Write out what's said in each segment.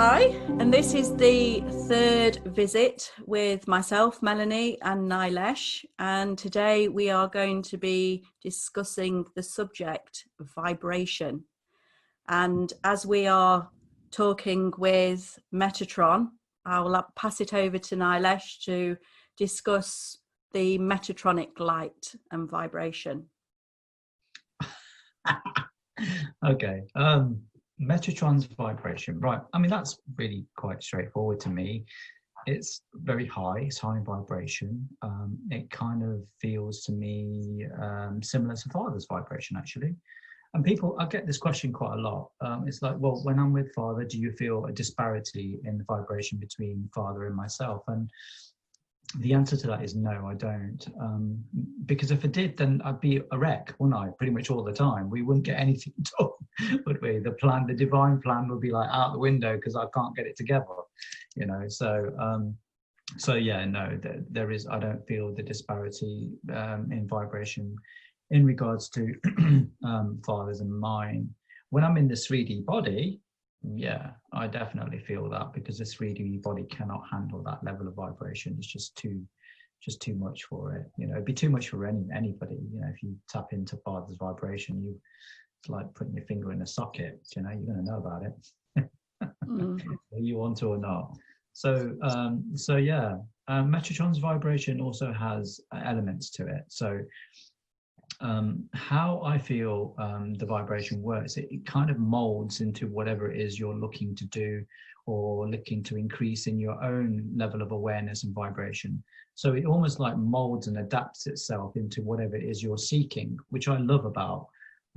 Hi, and this is the third visit with myself, Melanie, and Nilesh. And today we are going to be discussing the subject of vibration. And as we are talking with Metatron, I will pass it over to Nilesh to discuss the Metatronic light and vibration. Okay. Metatron's vibration, right? I mean, that's really quite straightforward to me. It's very high. It's high in vibration. It kind of feels to me similar to Father's vibration, actually. And people, I get this question quite a lot. It's like, well, when I'm with Father, do you feel a disparity in the vibration between Father and myself? And the answer to that is no, I don't. Because if I did, then I'd be a wreck, wouldn't I? Pretty much all the time. We wouldn't get anything done, would we? The plan, the divine plan would be like out the window because I can't get it together, you know? So yeah, no, there is, I don't feel the disparity in vibration in regards to Father's and mine. When I'm in the 3D body, yeah, I definitely feel that, because the 3D body cannot handle that level of vibration. It's just too much for it. You know, it'd be too much for anybody. You know, if you tap into Father's vibration, it's like putting your finger in a socket. You know, you're going to know about it, whether you want to or not. So yeah, Metatron's vibration also has elements to it. So how I feel the vibration works, it kind of molds into whatever it is you're looking to do or looking to increase in your own level of awareness and vibration. So it almost like molds and adapts itself into whatever it is you're seeking, which I love about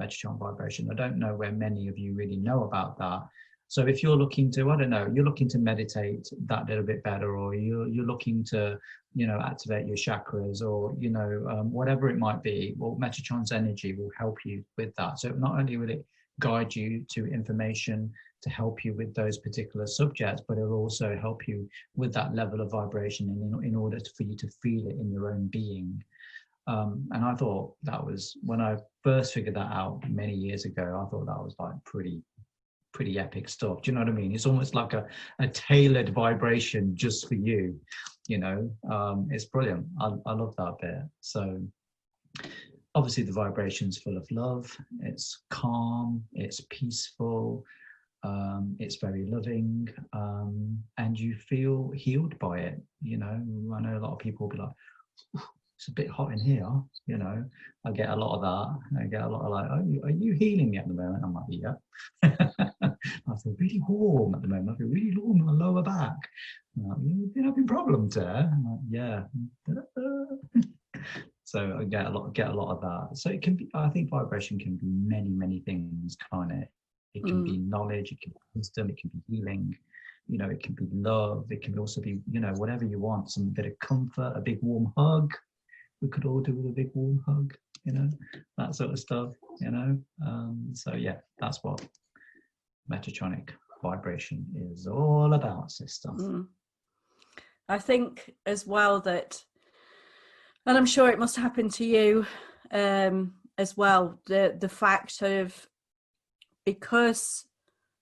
Metatron vibration. I don't know where many of you really know about that. So if you're looking to, I don't know, you're looking to meditate that little bit better, or you're looking to, you know, activate your chakras, or, you know, whatever it might be, well, Metatron's energy will help you with that. So not only will it guide you to information to help you with those particular subjects, but it'll also help you with that level of vibration in order for you to feel it in your own being. And I thought that was, when I first figured that out many years ago, I thought that was like pretty epic stuff. Do you know what I mean? It's almost like a tailored vibration just for you, you know. It's brilliant. I love that bit. So obviously the vibration's full of love, it's calm, it's peaceful, it's very loving, and you feel healed by it. You know, I know a lot of people will be like, it's a bit hot in here, you know. I get a lot of that. I get a lot of like, are you healing me at the moment? I'm like, yeah. I feel really warm at the moment. I feel really warm in my lower back. Like, you've been having problems there? I'm like, yeah. So I get a lot of that. So it can be, I think vibration can be many things, can't it? It can be knowledge, it can be wisdom, it can be healing, you know, it can be love, it can also be, you know, whatever you want, some bit of comfort, a big warm hug. We could all do with a big warm hug, you know, that sort of stuff, you know. So yeah, that's what Metatronic vibration is all about, sister. I think as well that, and I'm sure it must happen to you as well, the fact of, because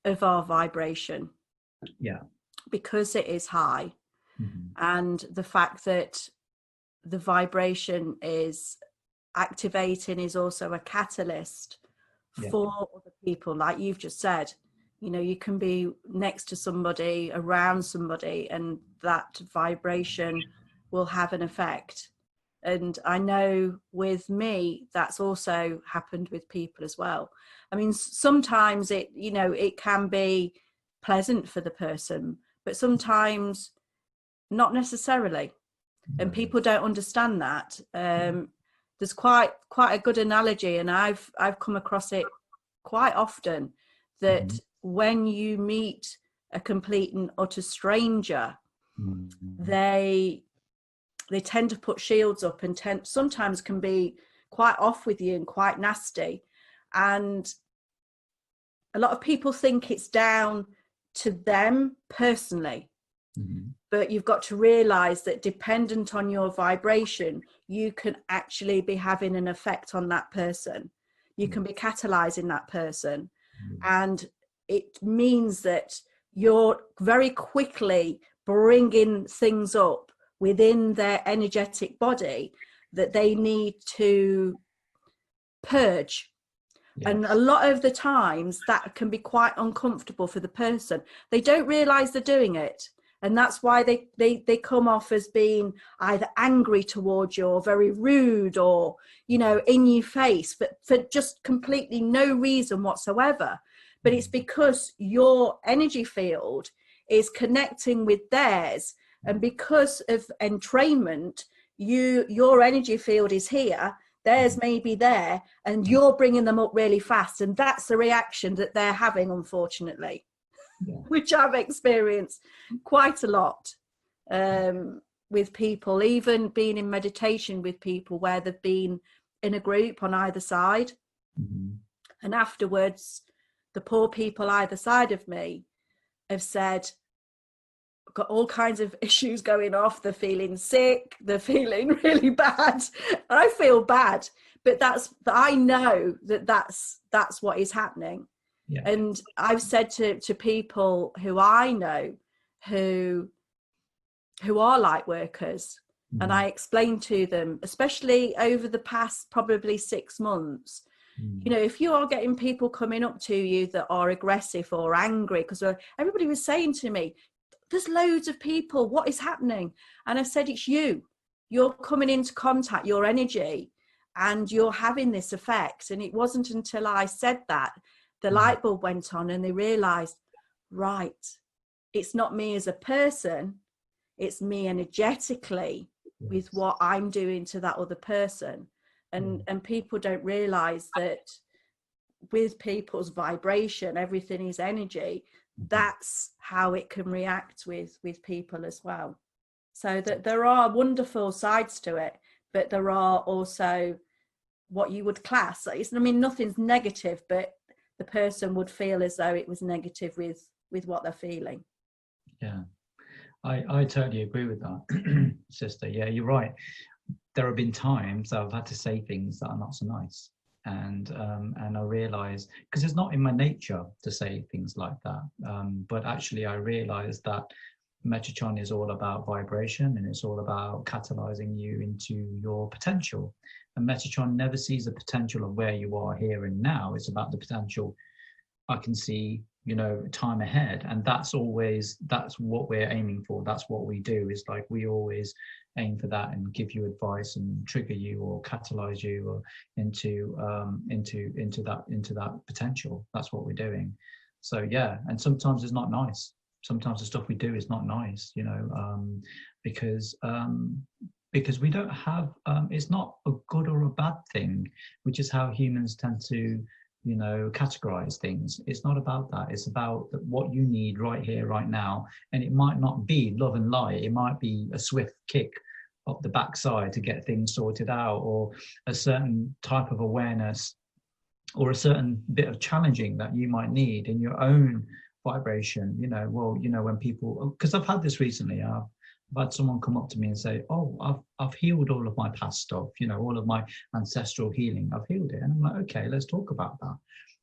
of our vibration, yeah, because it is high, and the fact that the vibration is activating is also a catalyst for other people, like you've just said. You know, you can be next to somebody, around somebody, and that vibration will have an effect. And I know with me, that's also happened with people as well. I mean, sometimes it, you know, it can be pleasant for the person, but sometimes not necessarily. And people don't understand that. There's quite a good analogy, and I've come across it quite often, that when you meet a complete and utter stranger, they tend to put shields up and sometimes can be quite off with you and quite nasty. And a lot of people think it's down to them personally. But you've got to realize that dependent on your vibration, you can actually be having an effect on that person. You can be catalyzing that person. And it means that you're very quickly bringing things up within their energetic body that they need to purge. Yes. And a lot of the times that can be quite uncomfortable for the person. They don't realize they're doing it. And that's why they come off as being either angry towards you or very rude or, you know, in your face, but for just completely no reason whatsoever. But it's because your energy field is connecting with theirs. And because of entrainment, your energy field is here, theirs may be there, and you're bringing them up really fast. And that's the reaction that they're having, unfortunately. Yeah. Which I've experienced quite a lot with people, even being in meditation with people where they've been in a group on either side. Mm-hmm. And afterwards, the poor people either side of me have said, got all kinds of issues going off. They're feeling sick. They're feeling really bad. And I feel bad, but I know that's what is happening. Yeah. And I've said to people who I know who are light workers, mm-hmm. and I explain to them, especially over the past probably 6 months, mm-hmm. you know, if you are getting people coming up to you that are aggressive or angry, because everybody was saying to me, there's loads of people, what is happening? And I said, it's you. You're coming into contact, your energy, and you're having this effect. And it wasn't until I said that the light bulb went on and they realized, right, it's not me as a person, it's me energetically with what I'm doing to that other person. And people don't realize that with people's vibration, everything is energy. That's how it can react with people as well. So that there are wonderful sides to it, but there are also what you would class. I mean, nothing's negative, but the person would feel as though it was negative with what they're feeling. Yeah, I totally agree with that, sister. Yeah, you're right. There have been times I've had to say things that are not so nice, and I realize, because it's not in my nature to say things like that, but actually I realized that Metatron is all about vibration, and it's all about catalyzing you into your potential. And Metatron never sees the potential of where you are here and now. It's about the potential I can see, you know, time ahead. And that's what we're aiming for. That's what we do. Is like we always aim for that and give you advice and trigger you or catalyze you or into that potential. That's what we're doing. So yeah, and sometimes it's not nice. Sometimes the stuff we do is not nice, you know, because we don't have, it's not a good or a bad thing, which is how humans tend to, you know, categorize things. It's not about that. It's about what you need right here, right now. And it might not be love and light. It might be a swift kick up the backside to get things sorted out, or a certain type of awareness, or a certain bit of challenging that you might need in your own vibration. You know, well, you know, when people, because I've had this recently, I've had someone come up to me and say, oh, I've healed all of my past stuff, you know, all of my ancestral healing, I've healed it. And I'm like, okay, let's talk about that.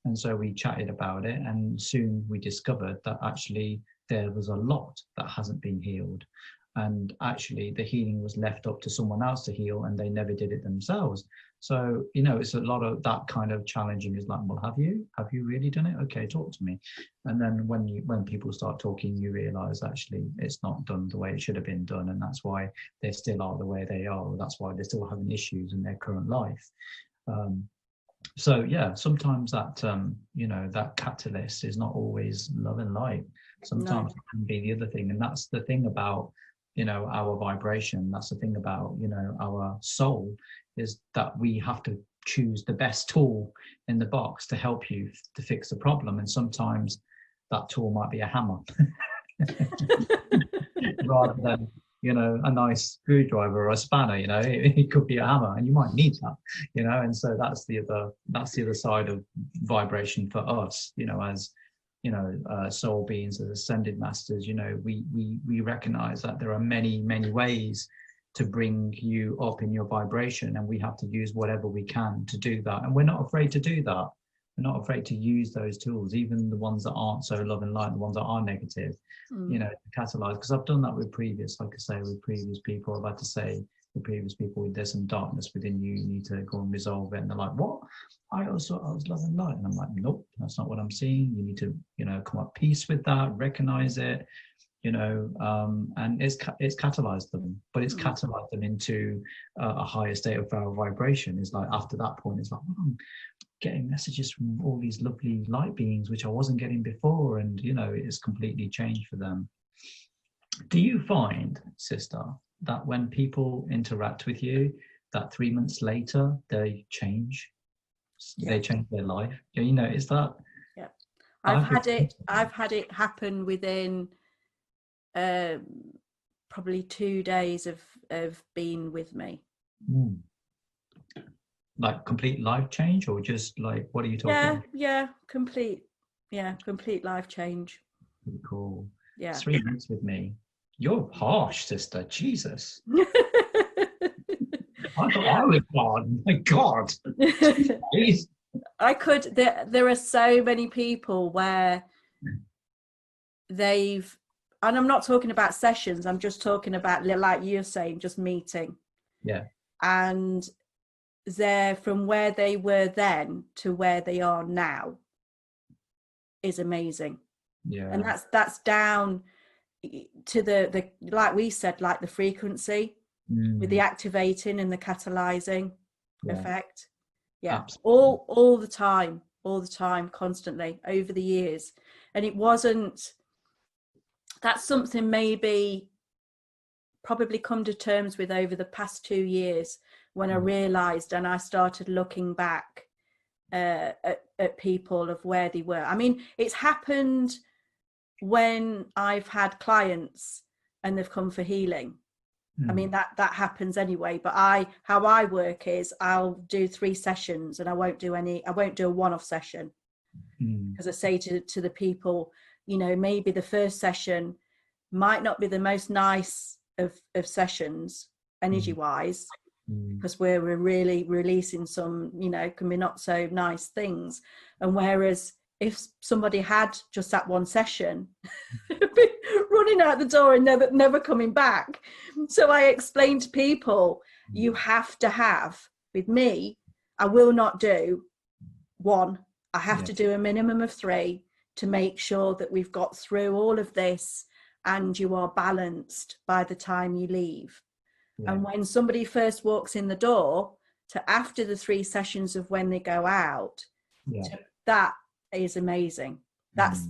And so we chatted about it, and soon we discovered that actually there was a lot that hasn't been healed. And actually the healing was left up to someone else to heal, and they never did it themselves. So, you know, it's a lot of that kind of challenging. Is like, well, have you really done it? Okay, talk to me. And then when people start talking, you realize actually it's not done the way it should have been done, and that's why they still are the way they are, or that's why they're still having issues in their current life. So yeah, sometimes that you know, that catalyst is not always love and light. Sometimes it can be the other thing, and that's the thing about, you know, our vibration. That's the thing about, you know, our soul, is that we have to choose the best tool in the box to help you to fix the problem. And sometimes that tool might be a hammer rather than, you know, a nice screwdriver or a spanner. You know, it could be a hammer, and you might need that, you know. And so that's the other side of vibration for us, you know, as, you know, soul beings, as ascended masters. You know, we recognize that there are many ways to bring you up in your vibration, and we have to use whatever we can to do that. And we're not afraid to do that. we're not afraid to use those tools, even the ones that aren't so love and light, the ones that are negative, you know, to catalyze. Because I've done that with previous, like I say, with previous people. I've had to say to previous people, there's some darkness within you, you need to go and resolve it. And they're like, what? I always thought I was love and light. And I'm like, nope, that's not what I'm seeing. You need to, you know, come at peace with that, recognize it, you know, and it's catalyzed them, but it's catalyzed them into a higher state of vibration. Is like, after that point, it's like, oh, I'm getting messages from all these lovely light beings, which I wasn't getting before. And, you know, it's completely changed for them. Do you find, sister, that when people interact with you, that 3 months later, they change? Yeah. They change their life? You notice that? Yeah. I've had it happen within probably 2 days of being with me. Like complete life change, or just like, what are you talking about? Complete life change. Pretty cool. Yeah. 3 months with me. You're harsh, sister. Jesus. I thought I was hard. My God. I could. There are so many people where they've, and I'm not talking about sessions. I'm just talking about, like you're saying, just meeting. Yeah. And they're from where they were then to where they are now is amazing. Yeah. And that's down to the like we said, like the frequency with the activating and the catalyzing effect. Yeah. Absolutely. all the time, constantly over the years. And it wasn't, that's something maybe probably come to terms with over the past 2 years, when I realized and I started looking back at people of where they were. I mean, it's happened when I've had clients and they've come for healing. I mean, that happens anyway, but how I work is I'll do 3 sessions and I won't do a one-off session. Because I say to the people, you know, maybe the first session might not be the most nice of sessions energy wise, because we're really releasing some, you know, can be not so nice things. And whereas if somebody had just that one session, running out the door and never coming back. So I explained to people, you have to have, with me, I will not do one. I have to do a minimum of 3 to make sure that we've got through all of this and you are balanced by the time you leave. And when somebody first walks in the door to after the 3 sessions of when they go out, that is amazing. That's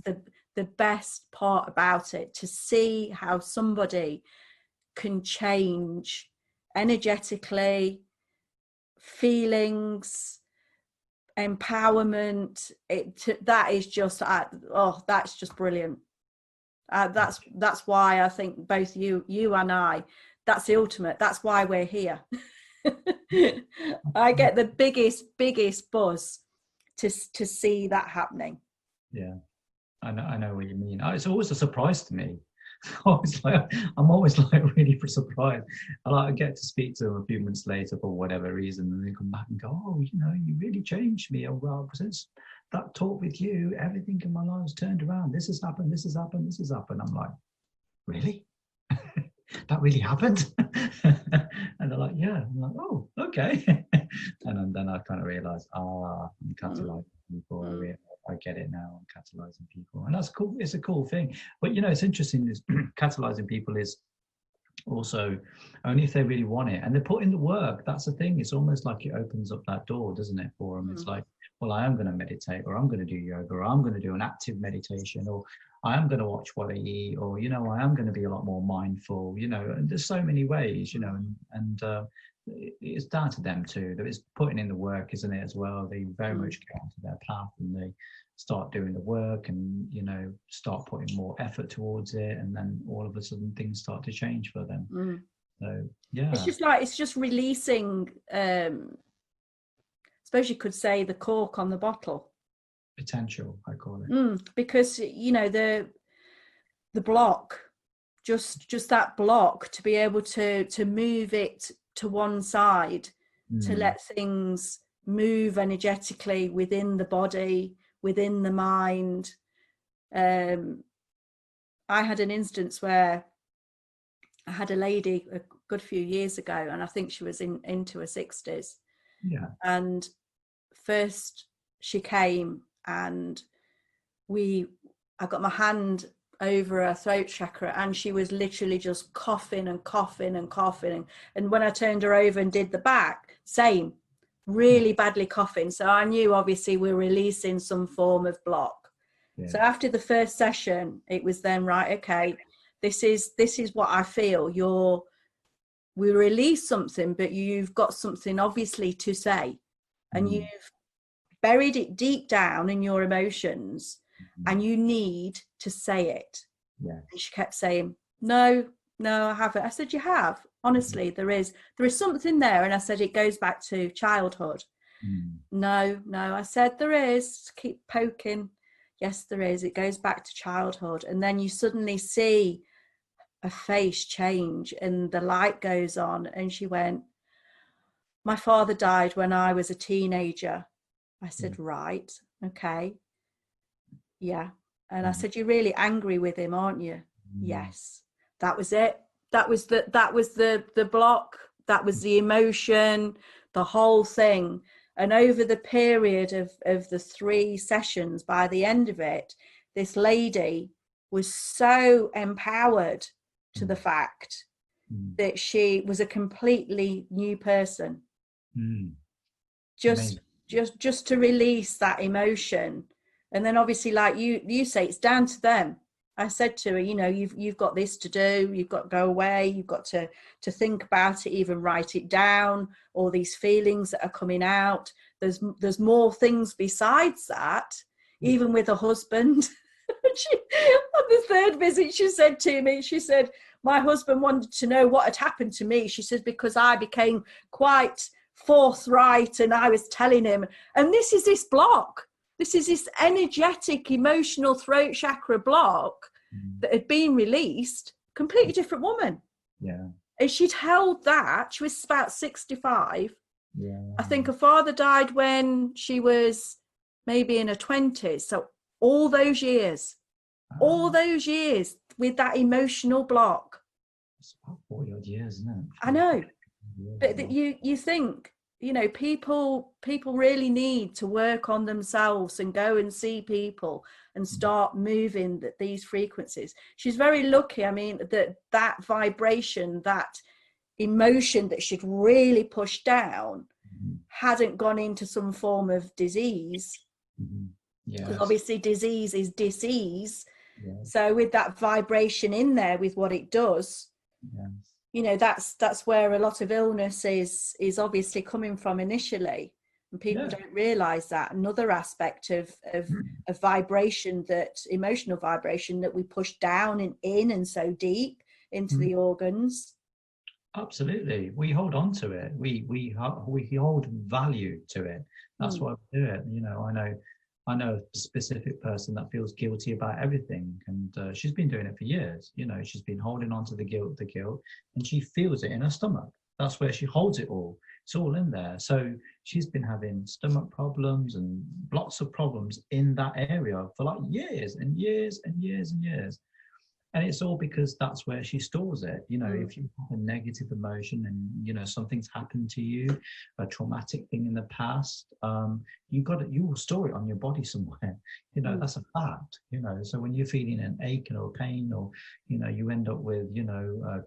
the best part about it, to see how somebody can change energetically, feelings, empowerment. That is just that's just brilliant. That's why I think both you and I, that's the ultimate. That's why we're here. I get the biggest buzz to see that happening. Yeah, I know what you mean. It's always a surprise to me. I'm always like really surprised. I get to speak to them a few months later for whatever reason, and they come back and go, "Oh, you know, you really changed me. Oh, well, since that talk with you, everything in my life's turned around. This has happened. This has happened. This has happened." I'm like, "Really? That really happened?" And they're like, "Yeah." I'm like, "Oh, okay." And then I kind of realized, I'm catalyzing people. I get it now. I'm catalyzing people, and that's cool. It's a cool thing. But you know, it's interesting. Is catalyzing people is also only if they really want it and they put in the work. That's the thing. It's almost like it opens up that door, doesn't it, for them? It's like, well, I am going to meditate, or I'm going to do yoga, or I'm going to do an active meditation, or I am going to watch what I eat, or, you know, I am going to be a lot more mindful, you know, and there's so many ways, you know, and it's down to them too. That is putting in the work, isn't it, as well? They very much get onto their path and they start doing the work and, you know, start putting more effort towards it. And then all of a sudden things start to change for them. So, yeah. It's just releasing, I suppose you could say, the cork on the bottle. Potential, I call it. Because, you know, the block, just that block, to be able to move it to one side, to let things move energetically within the body, within the mind. I had an instance where I had a lady a good few years ago, and I think she was into her 60s. Yeah. And first she came, and I got my hand over her throat chakra, and she was literally just coughing and coughing and coughing. And when I turned her over and did the back, same, really badly coughing. So I knew obviously we're releasing some form of block. Yeah. So after the first session, it was then, right, okay, this is what I feel. We release something, but you've got something obviously to say, and you've buried it deep down in your emotions, and you need to say it. Yeah. And she kept saying, no, I haven't. I said, you have. Honestly, there is something there. And I said, it goes back to childhood. No, I said, there is. Keep poking. Yes, there is. It goes back to childhood. And then you suddenly see a face change, and the light goes on. And she went, my father died when I was a teenager. I said, right, okay. Yeah. And I said, you're really angry with him, aren't you? Yes. That was it. That was the block. That was the emotion, the whole thing. And over the period of the 3 sessions, by the end of it, this lady was so empowered to the fact that she was a completely new person. Just to release that emotion. And then obviously, like you say, it's down to them. I said to her, you've got this to do, you've got to go away, you've got to think about it, even write it down, all these feelings that are coming out. There's more things besides that, even with a husband. On the 3rd visit, she said to me, my husband wanted to know what had happened to me. She said, because I became quite forthright and I was telling him, and this is this block. This is this energetic, emotional throat chakra block that had been released. Completely different woman. Yeah. And she'd held that. She was about 65. Yeah. I think her father died when she was maybe in her 20s. So all those years with that emotional block. It's about 40 odd years, isn't it? I know. But you think, people really need to work on themselves and go and see people and start moving these frequencies. She's very lucky. I mean, that vibration, that emotion that she'd really pushed down hadn't gone into some form of disease. Because obviously disease is disease. Yes. So with that vibration in there, with what it does, that's where a lot of illness is obviously coming from initially, and people don't realize that. Another aspect of vibration, that emotional vibration that we push down and in and so deep into the organs. Absolutely, we hold on to it. We hold value to it. That's why we do it. I know a specific person that feels guilty about everything, and she's been doing it for years. She's been holding on to the guilt, and she feels it in her stomach. That's where she holds it all. It's all in there. So she's been having stomach problems and lots of problems in that area for like years and years and years and years. And it's all because that's where she stores it. If you have a negative emotion and, something's happened to you, a traumatic thing in the past, you will store it on your body somewhere. That's a fact, So when you're feeling an ache or pain, or, you end up with,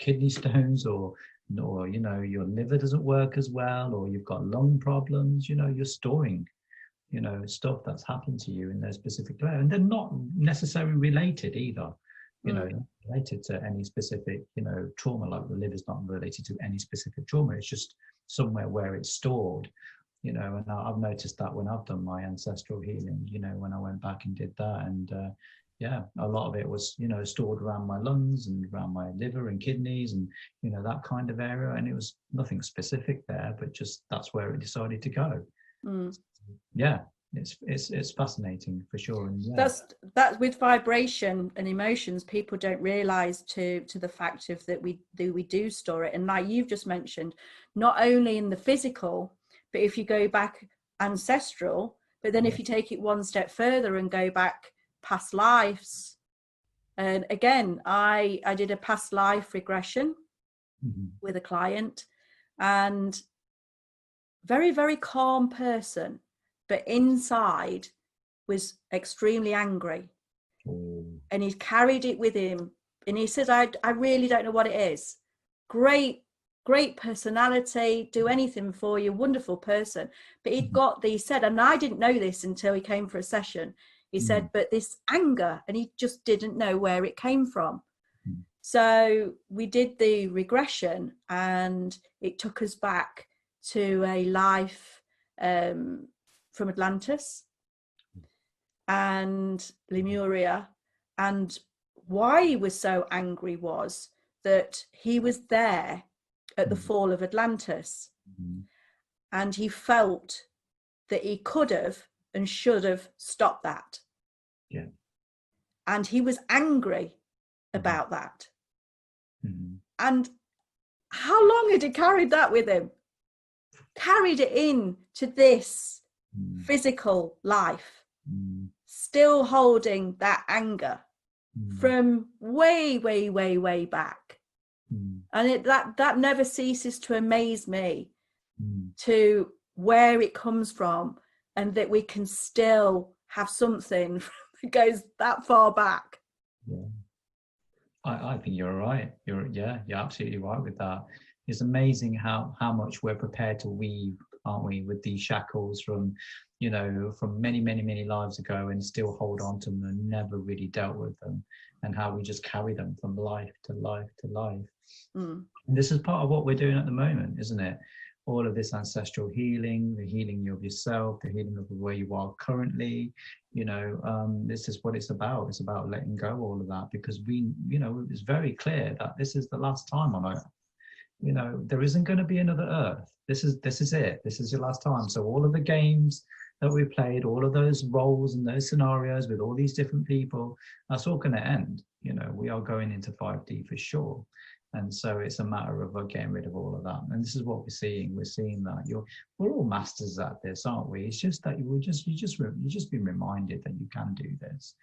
kidney stones, or your liver doesn't work as well, or you've got lung problems, you're storing, stuff that's happened to you in those specific areas. And they're not necessarily related either. Related to any specific, trauma. Like the liver is not related to any specific trauma. It's just somewhere where it's stored, and I've noticed that when I've done my ancestral healing, when I went back and did that, and a lot of it was, stored around my lungs and around my liver and kidneys and, that kind of area. And it was nothing specific there, but just that's where it decided to go. It's fascinating for sure. And that's with vibration and emotions, people don't realize to the fact of that we do store it. And like you've just mentioned, not only in the physical, but if you go back ancestral, but then if you take it one step further and go back past lives, and again, I did a past life regression with a client, and very, very calm person, but inside was extremely angry. And he carried it with him, and he says, I really don't know what it is. Great personality, do anything for you, wonderful person, but he said, and I didn't know this until he came for a session, he said, but this anger, and he just didn't know where it came from. So we did the regression, and it took us back to a life from Atlantis and Lemuria. And why he was so angry was that he was there at the fall of Atlantis, and he felt that he could have and should have stopped that. Yeah. And he was angry about that. And how long had he carried that with him? Carried it in to this physical life, still holding that anger from way, way, way, way back. And that never ceases to amaze me to where it comes from, and that we can still have something that goes that far back. Yeah. I think you're right. You're absolutely right with that. It's amazing how much we're prepared to weave, aren't we, with these shackles from many, many, many lives ago, and still hold on to them and never really dealt with them, and how we just carry them from life to life to life. And this is part of what we're doing at the moment, isn't it? All of this ancestral healing, the healing of yourself, the healing of where you are currently, this is what it's about. It's about letting go all of that, because it's very clear that this is the last time on Earth. There isn't going to be another Earth. This is it. This is your last time. So all of the games that we played, all of those roles and those scenarios with all these different people, that's all going to end. We are going into 5D for sure. And so it's a matter of getting rid of all of that. And this is what we're seeing. We're seeing that we're all masters at this, aren't we? It's just that you just been reminded that you can do this.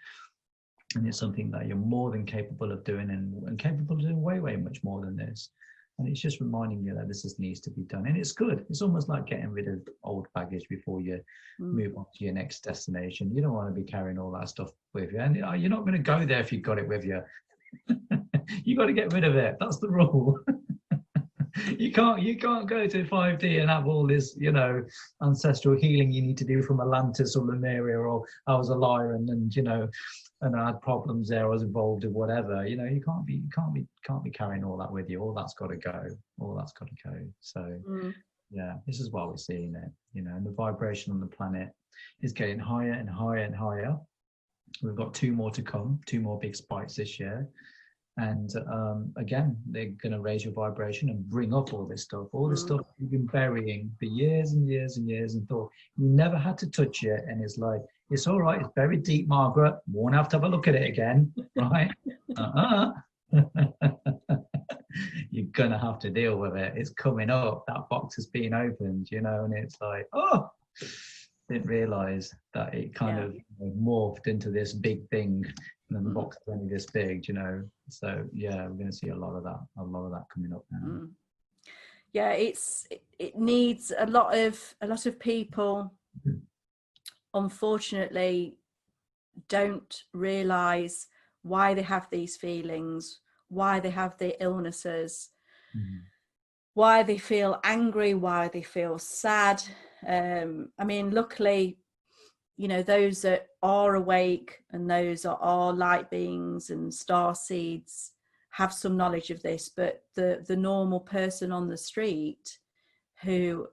And it's something that you're more than capable of doing, and capable of doing way, way much more than this. And it's just reminding you that this needs to be done. And it's good. It's almost like getting rid of old baggage before you move on to your next destination. You don't want to be carrying all that stuff with you. And you're not going to go there if you've got it with you. You got to get rid of it. That's the rule. You can't go to 5D and have all this, ancestral healing you need to do from Atlantis or Lemuria, or I was a liar and I had problems there, I was involved in whatever. You can't be carrying all that with you. All that's got to go. So yeah, this is why we're seeing it. And the vibration on the planet is getting higher and higher and higher. We've got 2 more to come, 2 more big spikes this year. And again, they're going to raise your vibration and bring up all this stuff you've been burying for years and years and years, and thought you never had to touch it. And it's like, it's all right, it's buried deep, Margaret. Won't have to have a look at it again, right? You're going to have to deal with it. It's coming up. That box is being opened, and it's like, oh, didn't realize that it kind of morphed into this big thing. And then the box is only this big, So yeah, we're going to see a lot of that coming up now. Yeah, it needs a lot of people, unfortunately, don't realize why they have these feelings, why they have the illnesses, why they feel angry, why they feel sad. Luckily, those that are awake and those that are light beings and star seeds have some knowledge of this, but the normal person on the street who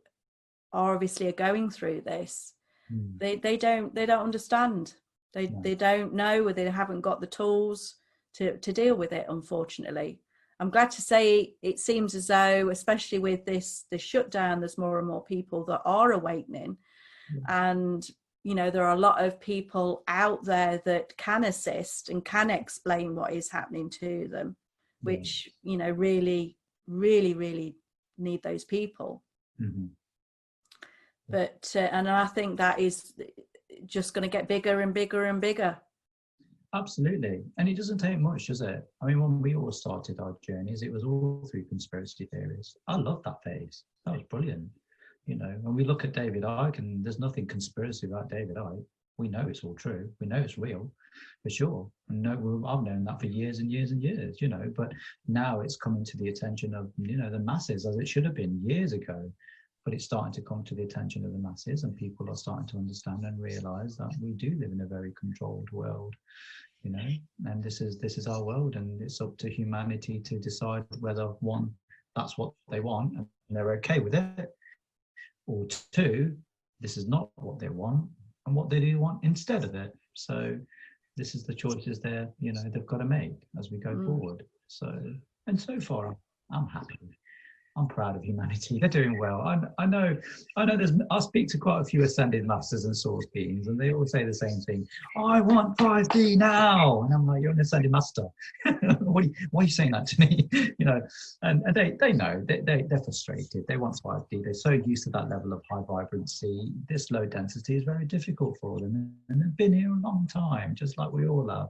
obviously are going through this, they don't understand. They don't know, or they haven't got the tools to deal with it, unfortunately. I'm glad to say it seems as though, especially with this shutdown, there's more and more people that are awakening. And there are a lot of people out there that can assist and can explain what is happening to them, which, really, really, really need those people. But and I think that is just going to get bigger and bigger and bigger. Absolutely. And it doesn't take much, does it? I mean, when we all started our journeys, it was all through conspiracy theories. I love that phase. That was brilliant. You know, when we look at David Icke, and there's nothing conspiracy about David Icke. We know it's all true. We know it's real, for sure. And I've known that for years and years and years, you know, but now it's coming to the attention of, you know, the masses, as it should have been years ago. But it's starting to come to the attention of the masses, and people are starting to understand and realize that we do live in a very controlled world, you know, and this is our world, and it's up to humanity to decide whether, one, that's what they want and they're okay with it, or two, this is not what they want and what they do want instead of it. So this is the choices they're, you know, they've got to make as we go forward. So, and so far I'm happy. I'm proud of humanity. They're doing well. I know I speak to quite a few ascended masters and source beings, and they all say the same thing. Oh, I want 5D now. And I'm like, you're an ascended master. Why are you saying that to me? You know, and they know, they're frustrated. They want 5D. They're so used to that level of high vibrancy. This low density is very difficult for them. And they've been here a long time, just like we all have.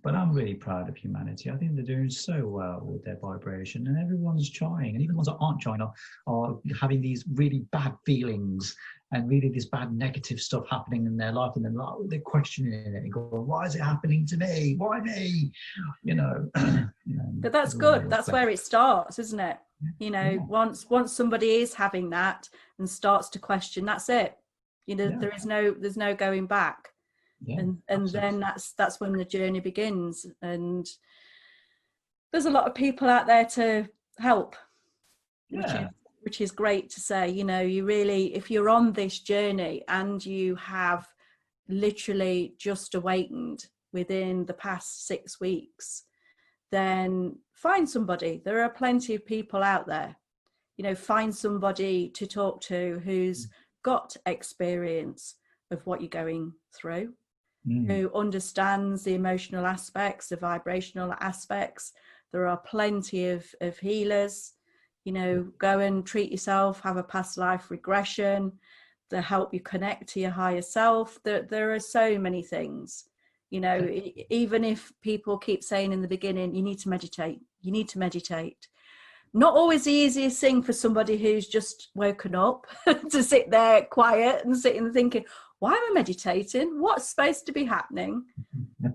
But I'm really proud of humanity. I think they're doing so well with their vibration, and everyone's trying, and even the ones that aren't trying are having these really bad feelings and really this bad negative stuff happening in their life, and then they're questioning it and going, why is it happening to me? Why me? You know. But that's good. That's where it starts, isn't it? You know, once somebody is having that and starts to question, that's it. You know, there's no going back. Yeah, and then that's when the journey begins, and there's a lot of people out there to help, which is great to say. You know, you really, if you're on this journey and you have literally just awakened within the past 6 weeks, then find somebody. There are plenty of people out there. You know, find somebody to talk to who's got experience of what you're going through. Who understands the emotional aspects, the vibrational aspects. There are plenty of healers. You know, go and treat yourself, have a past life regression to help you connect to your higher self. There are so many things. You know, even if people keep saying in the beginning, you need to meditate. Not always the easiest thing for somebody who's just woken up to sit there quiet and sitting and thinking, why am I meditating? What's supposed to be happening?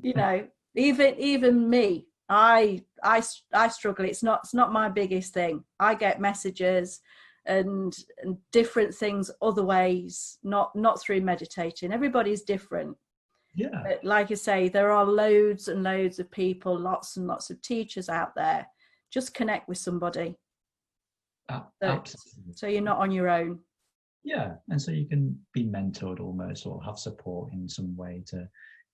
You know, even me, I struggle. It's not my biggest thing. I get messages and different things other ways, not through meditating. Everybody's different. Yeah. But like I say, there are loads and loads of people, lots and lots of teachers out there. Just connect with somebody. So you're not on your own. Yeah, and so you can be mentored almost, or have support in some way to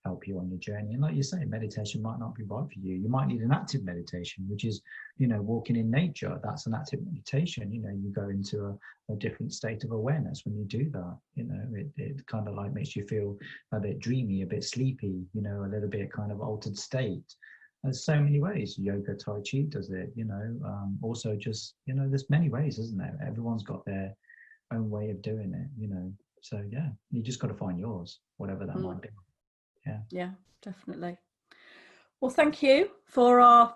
help you on your journey. And like you say, meditation might not be right for you. You might need an active meditation, which is, you know, walking in nature. That's an active meditation. You know, you go into a different state of awareness when you do that. You know, it kind of like makes you feel a bit dreamy, a bit sleepy, you know, a little bit kind of altered state. There's so many ways. Yoga, Tai Chi does it, you know. Also just, you know, there's many ways, isn't there? Everyone's got their own way of doing it, you know. So yeah, you just got to find yours, whatever that might be. Yeah, definitely. Well, thank you for our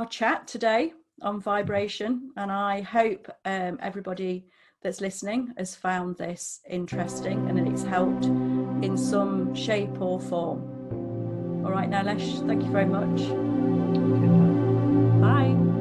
chat today on vibration, and I hope everybody that's listening has found this interesting and it's helped in some shape or form. All right, Nilesh, thank you very much. Bye.